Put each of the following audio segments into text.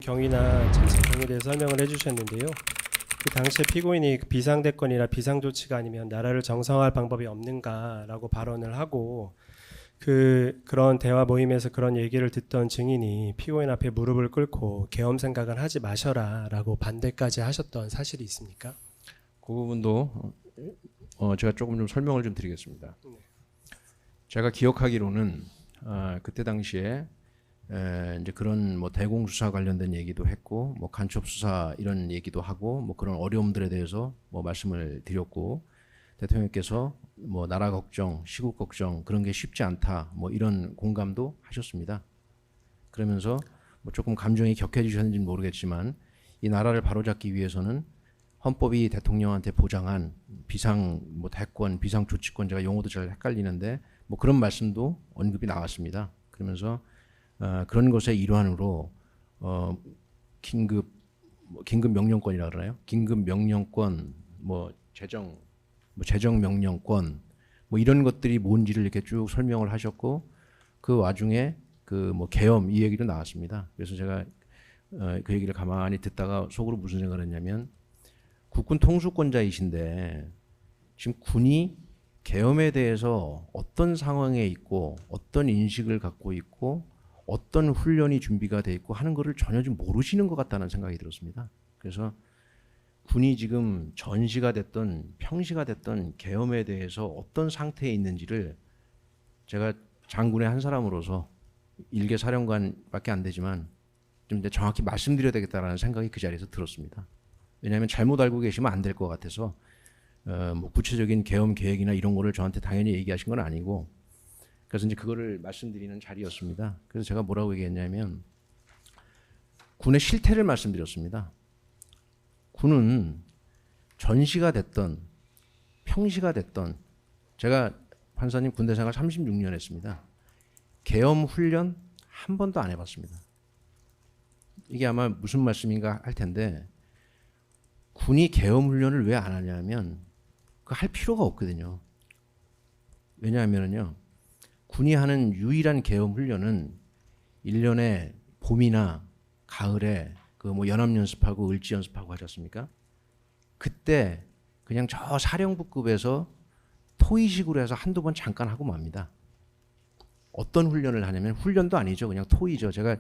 경위나 전체 경위에 대해서 설명을 해주셨는데요. 그 당시에 피고인이 비상대권이나 비상조치가 아니면 나라를 정상화할 방법이 없는가라고 발언을 하고 그런 대화 모임에서 그런 얘기를 듣던 증인이 피고인 앞에 무릎을 꿇고 계엄 생각은 하지 마셔라라고 반대까지 하셨던 사실이 있습니까? 그 부분도 제가 조금 좀 설명을 좀 드리겠습니다. 제가 기억하기로는 그때 당시에 이제 그런 뭐 대공수사 관련된 얘기도 했고 뭐 간첩 수사 이런 얘기도 하고 뭐 그런 어려움들에 대해서 뭐 말씀을 드렸고 대통령께서 뭐 나라 걱정, 시국 걱정 그런 게 쉽지 않다 뭐 이런 공감도 하셨습니다. 그러면서 뭐 조금 감정이 격해지셨는지는 모르겠지만 이 나라를 바로잡기 위해서는 헌법이 대통령한테 보장한 비상 뭐 대권, 비상 조치권 제가 용어도 잘 헷갈리는데 뭐 그런 말씀도 언급이 나왔습니다. 그러면서 그런 것의 일환으로 긴급 명령권이라 그러나요? 긴급 명령권, 뭐 재정 명령권, 뭐 이런 것들이 뭔지를 이렇게 쭉 설명을 하셨고 그 와중에 그 뭐 계엄 이 얘기도 나왔습니다. 그래서 제가 그 얘기를 가만히 듣다가 속으로 무슨 생각을 했냐면 국군 통수권자이신데 지금 군이 계엄에 대해서 어떤 상황에 있고 어떤 인식을 갖고 있고 어떤 훈련이 준비가 돼 있고 하는 거를 전혀 좀 모르시는 것 같다는 생각이 들었습니다. 그래서 군이 지금 전시가 됐던 평시가 됐던 계엄에 대해서 어떤 상태에 있는지를 제가 장군의 한 사람으로서 일개 사령관밖에 안 되지만 좀 이제 정확히 말씀드려야 되겠다라는 생각이 그 자리에서 들었습니다. 왜냐하면 잘못 알고 계시면 안 될 것 같아서 뭐 구체적인 계엄 계획이나 이런 거를 저한테 당연히 얘기하신 건 아니고 그래서 이제 그거를 말씀드리는 자리였습니다. 그래서 제가 뭐라고 얘기했냐면 군의 실태를 말씀드렸습니다. 군은 전시가 됐던 평시가 됐던 제가 판사님 군대 생활 36년 했습니다. 계엄 훈련 한 번도 안 해봤습니다. 이게 아마 무슨 말씀인가 할 텐데 군이 계엄 훈련을 왜 안 하냐면 그 할 필요가 없거든요. 왜냐하면요. 군이 하는 유일한 계엄 훈련은 1년에 봄이나 가을에 그 뭐 연합 연습하고 을지 연습하고 하지 않습니까? 그때 그냥 저 사령부급에서 토의식으로 해서 한두 번 잠깐 하고 맙니다. 어떤 훈련을 하냐면 훈련도 아니죠. 그냥 토의죠. 제가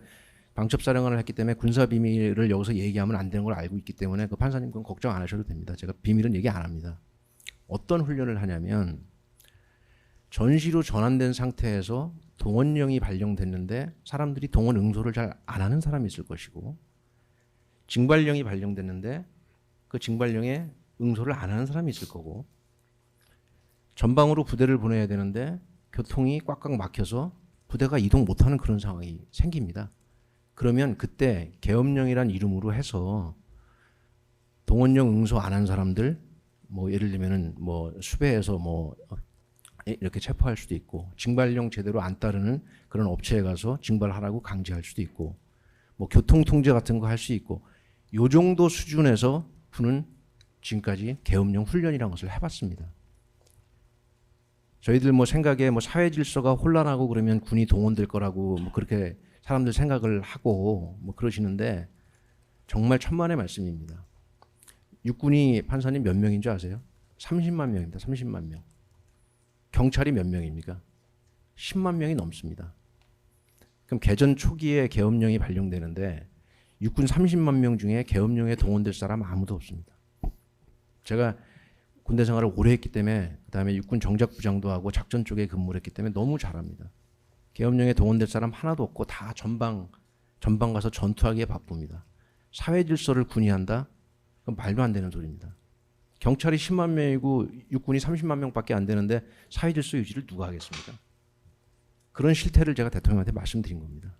방첩사령관을 했기 때문에 군사 비밀을 여기서 얘기하면 안 되는 걸 알고 있기 때문에 그 판사님 그건 걱정 안 하셔도 됩니다. 제가 비밀은 얘기 안 합니다. 어떤 훈련을 하냐면 전시로 전환된 상태에서 동원령이 발령됐는데 사람들이 동원 응소를 잘 안 하는 사람이 있을 것이고 징발령이 발령됐는데 그 징발령에 응소를 안 하는 사람이 있을 거고 전방으로 부대를 보내야 되는데 교통이 꽉꽉 막혀서 부대가 이동 못하는 그런 상황이 생깁니다. 그러면 그때 계엄령이란 이름으로 해서 동원령 응소 안 한 사람들 뭐 예를 들면은 뭐 수배해서 뭐 이렇게 체포할 수도 있고 징발령 제대로 안 따르는 그런 업체에 가서 징발하라고 강제할 수도 있고 뭐 교통 통제 같은 거 할 수 있고 요 정도 수준에서 군은 지금까지 계엄령 훈련이라는 것을 해봤습니다. 저희들 뭐 생각에 뭐 사회 질서가 혼란하고 그러면 군이 동원될 거라고 뭐 그렇게 사람들 생각을 하고 뭐 그러시는데 정말 천만의 말씀입니다. 육군이 판사님 몇 명인 줄 아세요? 30만 명입니다. 30만 명. 경찰이 몇 명입니까? 10만 명이 넘습니다. 그럼 개전 초기에 계엄령이 발령되는데 육군 30만 명 중에 계엄령에 동원될 사람 아무도 없습니다. 제가 군대 생활을 오래 했기 때문에 그다음에 육군 정작부장도 하고 작전 쪽에 근무를 했기 때문에 너무 잘 압니다. 계엄령에 동원될 사람 하나도 없고 다 전방 가서 전투하기에 바쁩니다. 사회 질서를 군이 한다? 그건 말도 안 되는 소리입니다. 경찰이 10만 명이고 육군이 30만 명밖에 안 되는데 사회 질서 유지를 누가 하겠습니까? 그런 실태를 제가 대통령한테 말씀드린 겁니다.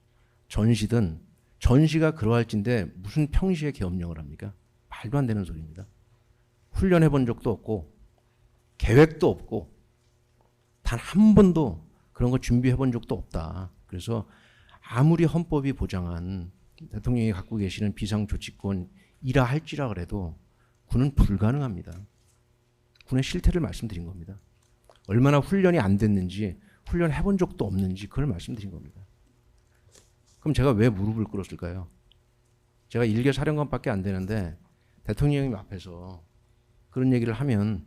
전시가 그러할진데 무슨 평시에 계엄령을 합니까? 말도 안 되는 소리입니다. 훈련해 본 적도 없고 계획도 없고 단 한 번도 그런 거 준비해 본 적도 없다. 그래서 아무리 헌법이 보장한 대통령이 갖고 계시는 비상조치권이라 할지라 그래도 군은 불가능합니다. 군의 실태를 말씀드린 겁니다. 얼마나 훈련이 안 됐는지 훈련해 본 적도 없는지 그걸 말씀드린 겁니다. 그럼 제가 왜 무릎을 꿇었을까요? 제가 일개 사령관밖에 안 되는데 대통령님 앞에서 그런 얘기를 하면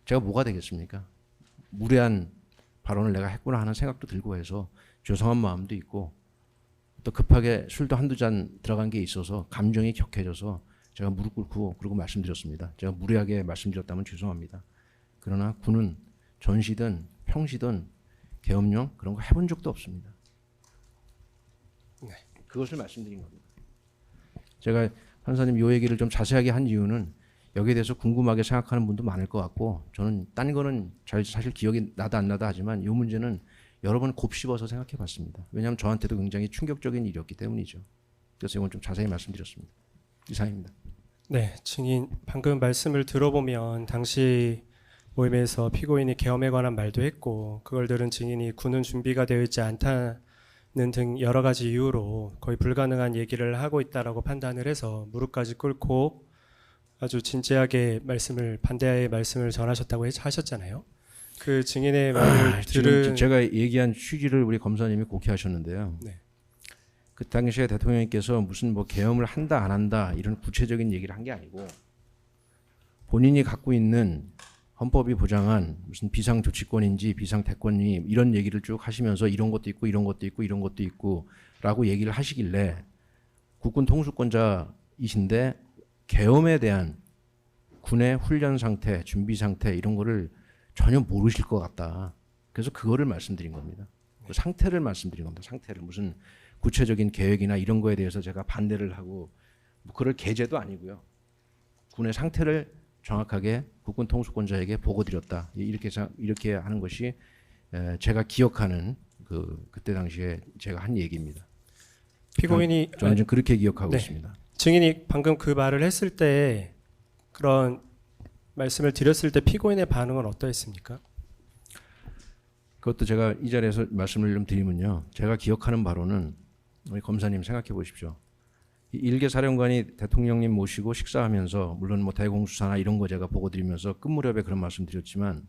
제가 뭐가 되겠습니까? 무례한 발언을 내가 했구나 하는 생각도 들고 해서 죄송한 마음도 있고 또 급하게 술도 한두 잔 들어간 게 있어서 감정이 격해져서 제가 무릎 꿇고 그러고 말씀드렸습니다. 제가 무례하게 말씀드렸다면 죄송합니다. 그러나 군은 전시든 평시든 계엄령 그런 거 해본 적도 없습니다. 그것을 말씀드린 겁니다. 제가 판사님 이 얘기를 좀 자세하게 한 이유는 여기에 대해서 궁금하게 생각하는 분도 많을 것 같고 저는 딴 거는 사실 기억이 나다 안 나다 하지만 이 문제는 여러 번 곱씹어서 생각해 봤습니다. 왜냐하면 저한테도 굉장히 충격적인 일이었기 때문이죠. 그래서 이건 좀 자세히 말씀드렸습니다. 이상입니다. 네, 증인 방금 말씀을 들어보면 당시 모임에서 피고인이 계엄에 관한 말도 했고 그걸 들은 증인이 군은 준비가 되어 있지 않다는 등 여러 가지 이유로 거의 불가능한 얘기를 하고 있다라고 판단을 해서 무릎까지 꿇고 아주 진지하게 반대의 말씀을 전하셨다고 하셨잖아요. 그 증인의 말을 지금 들은 제가 얘기한 취지를 우리 검사님이 곡해하셨는데요. 네. 그 당시에 대통령님께서 무슨 뭐 계엄을 한다 안 한다 이런 구체적인 얘기를 한 게 아니고 본인이 갖고 있는 헌법이 보장한 무슨 비상조치권인지 비상대권이 이런 얘기를 쭉 하시면서 이런 것도 있고 이런 것도 있고 이런 것도 있고라고 얘기를 하시길래 국군 통수권자이신데 계엄에 대한 군의 훈련 상태, 준비 상태 이런 거를 전혀 모르실 것 같다. 그래서 그거를 말씀드린 겁니다. 그 상태를 말씀드린 겁니다. 상태를 무슨 구체적인 계획이나 이런 거에 대해서 제가 반대를 하고 뭐 그럴 계제도 아니고요. 군의 상태를 정확하게 국군 통수권자에게 보고드렸다. 이렇게 하는 것이 제가 기억하는 그때 당시에 제가 한 얘기입니다. 피고인이 저는 좀 그렇게 기억하고 네. 있습니다. 증인이 방금 그 말을 했을 때 그런 말씀을 드렸을 때 피고인의 반응은 어떠했습니까? 그것도 제가 이 자리에서 말씀을 좀 드리면요. 제가 기억하는 바로는 우리 검사님 생각해 보십시오. 일개 사령관이 대통령님 모시고 식사하면서 물론 뭐 대공수사나 이런 거 제가 보고 드리면서 끝 무렵에 그런 말씀 드렸지만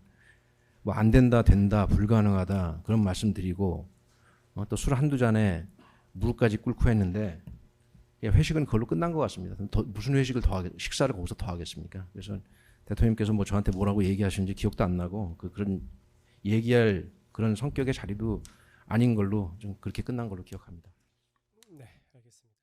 뭐 안 된다 된다 불가능하다 그런 말씀 드리고 또 술 한두 잔에 무릎까지 꿇고 했는데 회식은 그걸로 끝난 것 같습니다. 무슨 회식을 식사를 거기서 더 하겠습니까? 그래서 대통령님께서 뭐 저한테 뭐라고 얘기하시는지 기억도 안 나고 그런 얘기할 그런 성격의 자리도 아닌 걸로 좀 그렇게 끝난 걸로 기억합니다. 네, 알겠습니다.